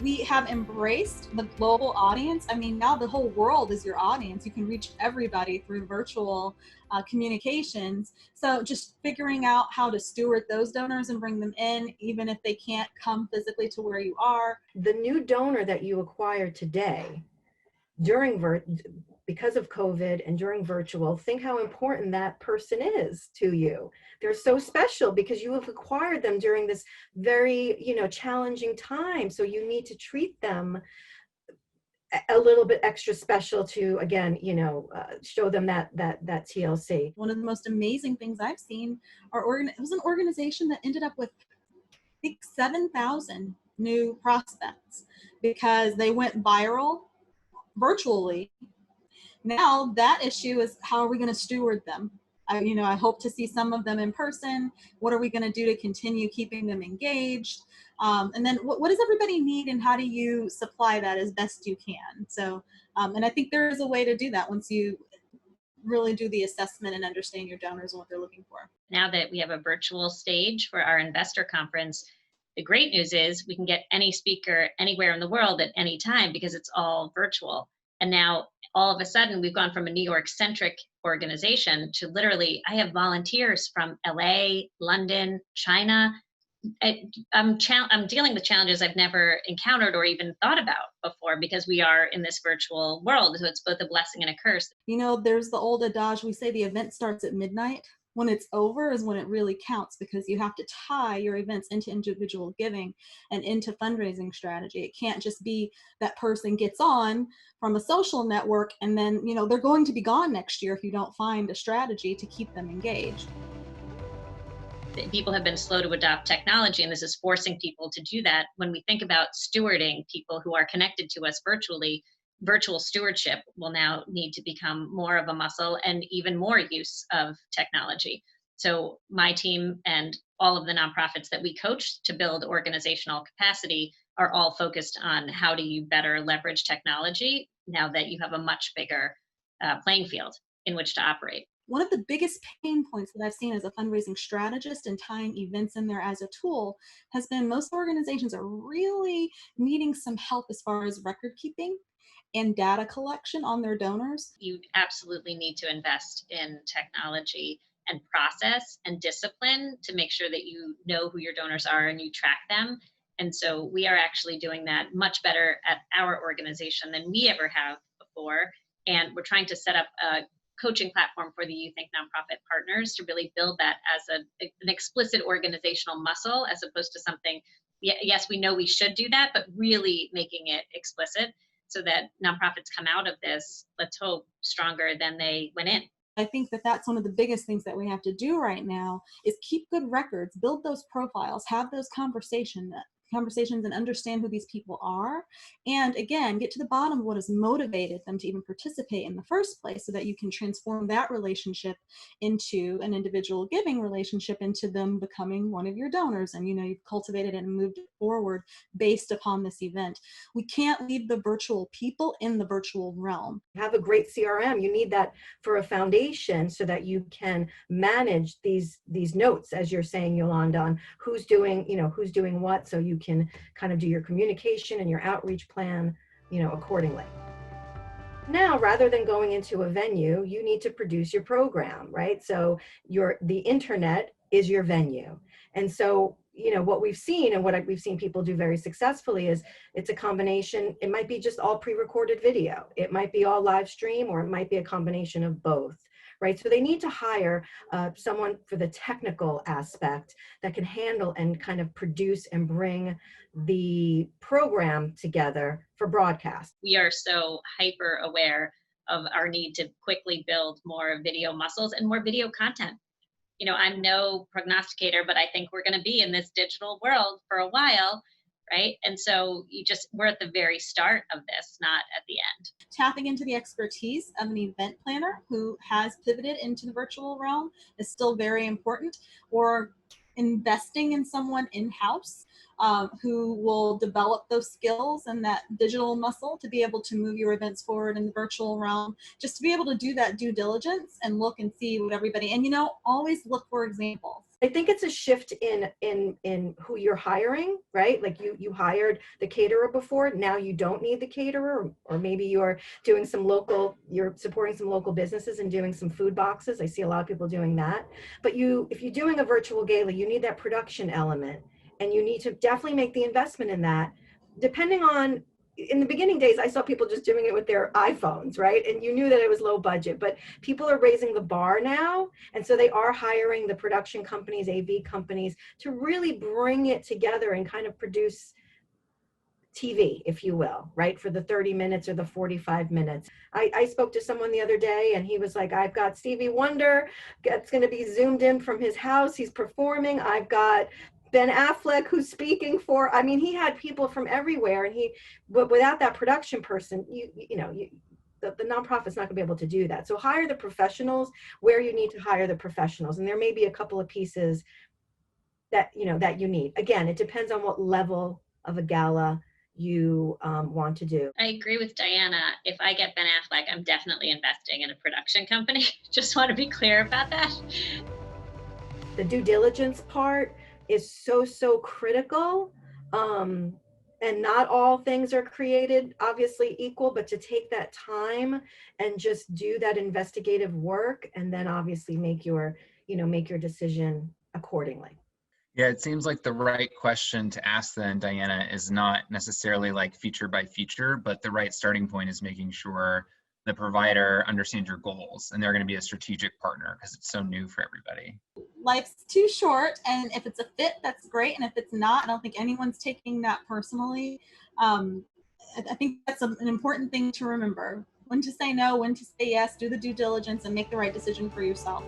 We have embraced the global audience. I mean, now the whole world is your audience. You can reach everybody through virtual communications. So just figuring out how to steward those donors and bring them in, even if they can't come physically to where you are. The new donor that you acquire today during because of COVID and during virtual, think how important that person is to you. They're so special because you have acquired them during this very, challenging time. So you need to treat them a little bit extra special to, again, show them that TLC. One of the most amazing things I've seen it was an organization that ended up with, I think, 7,000 new prospects because they went viral virtually. Now that issue is, how are we going to steward them? I hope to see some of them in person. What are we going to do to continue keeping them engaged? And then what does everybody need, and how do you supply that as best you can? So, and I think there is a way to do that once you really do the assessment and understand your donors and what they're looking for. Now that we have a virtual stage for our investor conference, the great news is we can get any speaker anywhere in the world at any time because it's all virtual. And now all of a sudden we've gone from a New York centric organization to literally, I have volunteers from LA, London, China. I'm dealing with challenges I've never encountered or even thought about before because we are in this virtual world. So it's both a blessing and a curse. There's the old adage, we say the event starts at midnight. When it's over is when it really counts, because you have to tie your events into individual giving and into fundraising strategy. It can't just be that person gets on from a social network and then, they're going to be gone next year if you don't find a strategy to keep them engaged. People have been slow to adopt technology, and this is forcing people to do that. When we think about stewarding people who are connected to us virtually, virtual stewardship will now need to become more of a muscle, and even more use of technology. So my team and all of the nonprofits that we coach to build organizational capacity are all focused on how do you better leverage technology now that you have a much bigger playing field in which to operate. One of the biggest pain points that I've seen as a fundraising strategist and tying events in there as a tool has been most organizations are really needing some help as far as record keeping and data collection on their donors. You absolutely need to invest in technology and process and discipline to make sure that you know who your donors are and you track them. And so we are actually doing that much better at our organization than we ever have before. And we're trying to set up a coaching platform for the You Think nonprofit partners to really build that as an explicit organizational muscle, as opposed to something, yes, we know we should do that, but really making it explicit so that nonprofits come out of this, let's hope, stronger than they went in. I think that that's one of the biggest things that we have to do right now is keep good records, build those profiles, have those conversations and understand who these people are. And again, get to the bottom of what has motivated them to even participate in the first place so that you can transform that relationship into an individual giving relationship, into them becoming one of your donors. And, you've cultivated it and moved it forward based upon this event. We can't leave the virtual people in the virtual realm. Have a great CRM. You need that for a foundation so that you can manage these notes, as you're saying, Yolanda, on who's doing what, so you can kind of do your communication and your outreach plan, accordingly. Now, rather than going into a venue, you need to produce your program, right? So the internet is your venue. And so, what we've seen and what we've seen people do very successfully is it's a combination. It might be just all pre-recorded video. It might be all live stream, or it might be a combination of both, right? So they need to hire someone for the technical aspect that can handle and kind of produce and bring the program together for broadcast. We are so hyper aware of our need to quickly build more video muscles and more video content. I'm no prognosticator, but I think we're going to be in this digital world for a while, right? And so we're at the very start of this, not at the end. Tapping into the expertise of an event planner who has pivoted into the virtual realm is still very important, or investing in someone in-house who will develop those skills and that digital muscle to be able to move your events forward in the virtual realm, just to be able to do that due diligence and look and see what everybody, and always look for examples. I think it's a shift in who you're hiring, right? Like you hired the caterer before, now you don't need the caterer, or maybe you're supporting some local businesses and doing some food boxes. I see a lot of people doing that. But if you're doing a virtual gala, you need that production element, and you need to definitely make the investment in that. Depending on, in the beginning days, I saw people just doing it with their iPhones, right? And you knew that it was low budget, but people are raising the bar now. And so they are hiring the production companies, AV companies, to really bring it together and kind of produce TV, if you will, right? For the 30 minutes or the 45 minutes. I spoke to someone the other day and he was like, I've got Stevie Wonder, that's going to be zoomed in from his house. He's performing. I've got Ben Affleck who's speaking for, I mean, he had people from everywhere, and but without that production person, the nonprofit's not gonna be able to do that. So hire the professionals where you need to hire the professionals. And there may be a couple of pieces that you need. Again, it depends on what level of a gala you want to do. I agree with Diana. If I get Ben Affleck, I'm definitely investing in a production company. Just want to be clear about that. The due diligence part is so critical. And not all things are created obviously equal, but to take that time and just do that investigative work, and then obviously make your decision accordingly. Yeah, it seems like the right question to ask then, Diana, is not necessarily like feature by feature, but the right starting point is making sure the provider understands your goals and they're going to be a strategic partner, because it's so new for everybody. Life's too short, and if it's a fit, that's great. And if it's not, I don't think anyone's taking that personally. I think that's an important thing to remember. When to say no, when to say yes, do the due diligence, and make the right decision for yourself.